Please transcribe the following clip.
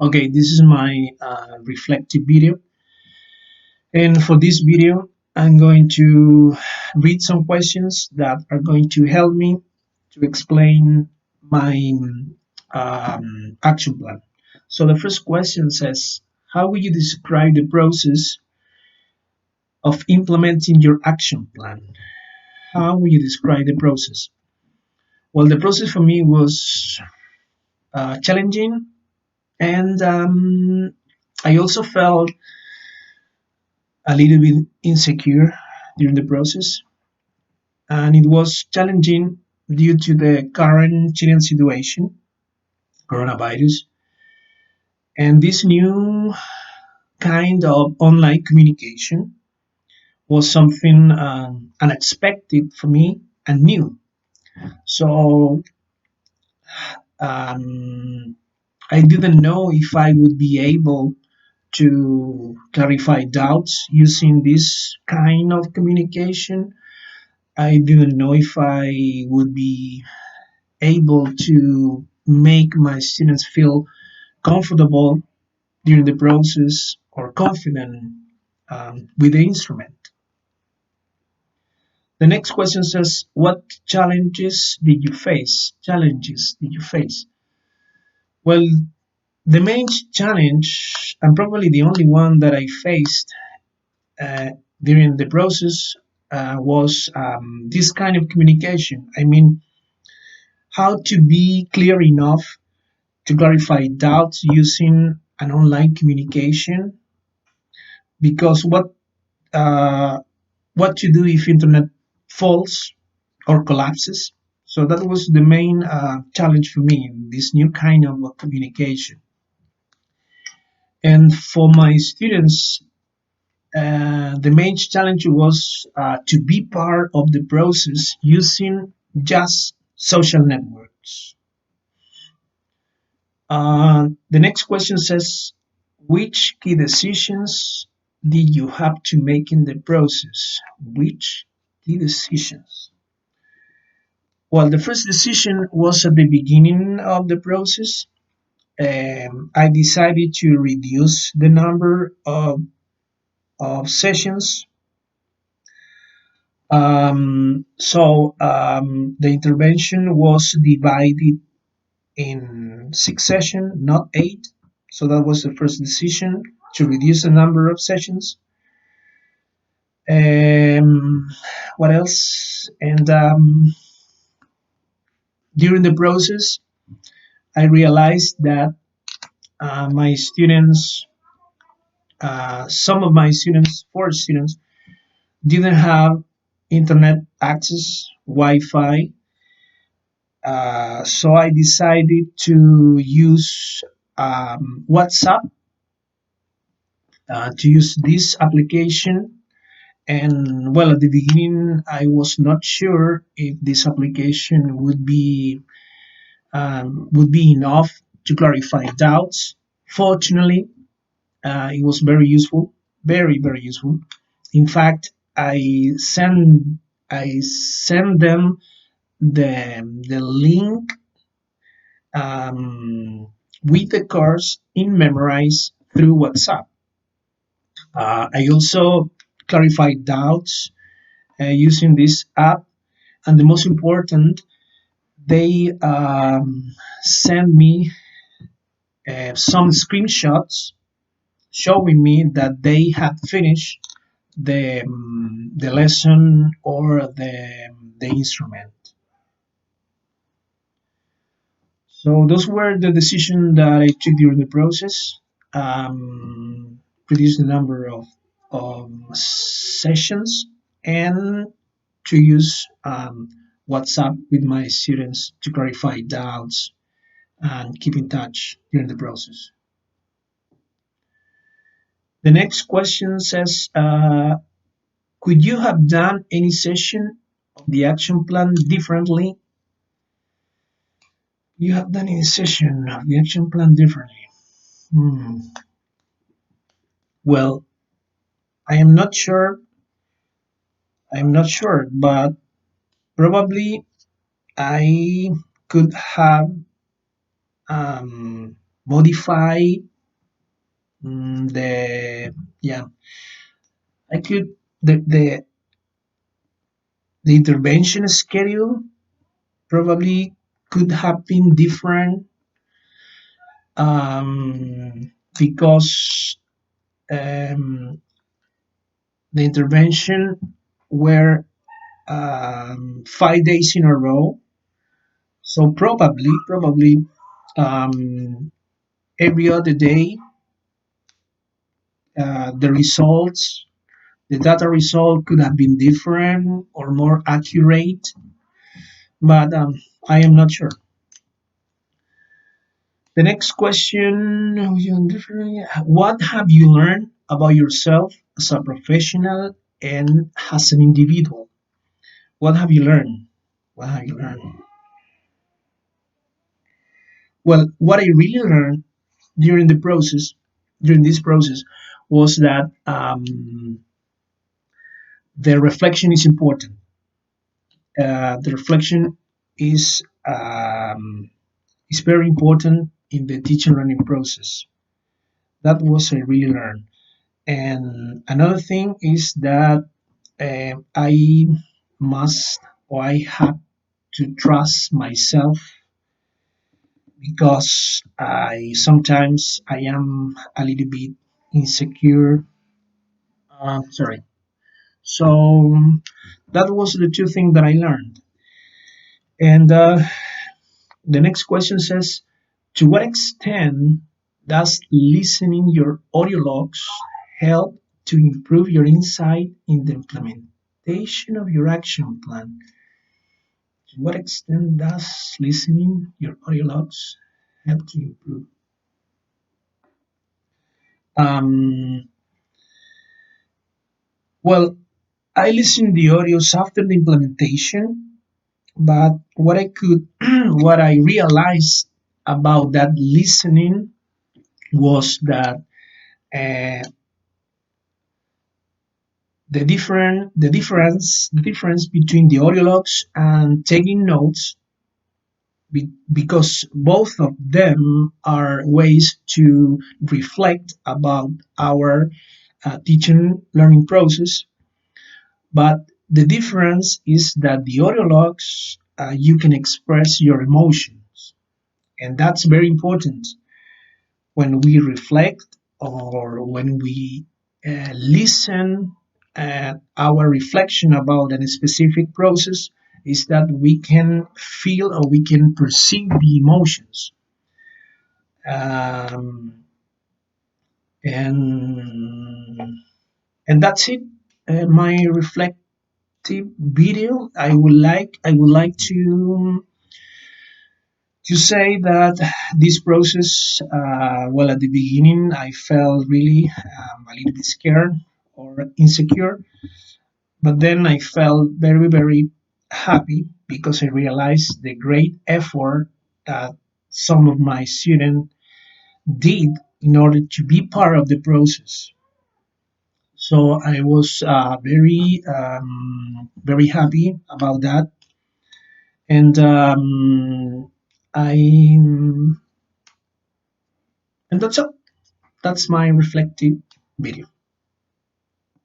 Okay, this is my reflective video. And for this video, I'm going to read some questions that are going to help me to explain my action plan. So the first question says, how would you describe the process of implementing your action plan? How would you describe the process? Well, the process for me was challenging, and I also felt a little bit insecure during the process, and it was challenging due to the current Chilean situation, coronavirus, and this new kind of online communication was something unexpected for me and new. So um, I didn't know if I would be able to clarify doubts using this kind of communication. I didn't know if I would be able to make my students feel comfortable during the process or confident with the instrument. The next question says, what challenges did you face? Challenges did you face? Well, the main challenge, and probably the only one that I faced uh, during the process, was this kind of communication. I mean, how to be clear enough to clarify doubts using an online communication, because uh, what to do if internet falls or collapses. So that was the main challenge for me in this new kind of communication. And for my students, the main challenge was to be part of the process using just social networks. The next question says, which key decisions did you have to make in the process? Which key decisions? Well, the first decision was at the beginning of the process. I decided to reduce the number of sessions. The intervention was divided in 6 sessions, not 8. So that was the first decision, to reduce the number of sessions. Um, what else? And during the process, I realized that my students, some of my students, 4 students, didn't have internet access, Wi-Fi. So I decided to use WhatsApp, to use this application. And well, at the beginning, I was not sure if this application would be enough to clarify doubts. Fortunately, it was very useful, very very useful. In fact, I sent them the link with the course in Memorize through WhatsApp. I also clarified doubts using this app, and the most important, they sent me some screenshots showing me that they had finished the lesson or the instrument. So those were the decisions that I took during the process. Reduce the number of sessions, and to use WhatsApp with my students to clarify doubts and keep in touch during the process. The next question says, could you have done any session of the action plan differently? You have done any session of the action plan differently? Hmm. Well, I am not sure. I'm not sure, but probably I could have modified The yeah, I could the intervention schedule probably could have been different, because um, the intervention were 5 days in a row. So probably every other day, the results, the data result could have been different or more accurate, but I am not sure. The next question: what have you learned about yourself as a professional and as an individual? What have you learned? What have you learned? Well, what I really learned during the process, during this process, was that the reflection is important. The reflection is is very important in the teaching learning process. That was I really learned. And another thing is that I must or I have to trust myself because I sometimes I am a little bit insecure. Sorry. So that was the two things that I learned. And the next question says, to what extent does listening your audio logs help to improve your insight in the implementation of your action plan? To what extent does listening your audio logs help to improve? Um, well, I listen the audios after the implementation, but what I realized about that listening was that uh, the difference between the audio logs and taking notes, because both of them are ways to reflect about our teaching learning process. But the difference is that the audio logs, you can express your emotions, and that's very important when we reflect or when we listen at our reflection about a specific process, is that we can feel or we can perceive the emotions, um, and that's it. My reflective video. I would like to say that this process, well, at the beginning, I felt really a little bit scared or insecure, but then I felt very, very happy because I realized the great effort that some of my students did in order to be part of the process. So I was very happy about that, and I and that's all. That's my reflective video.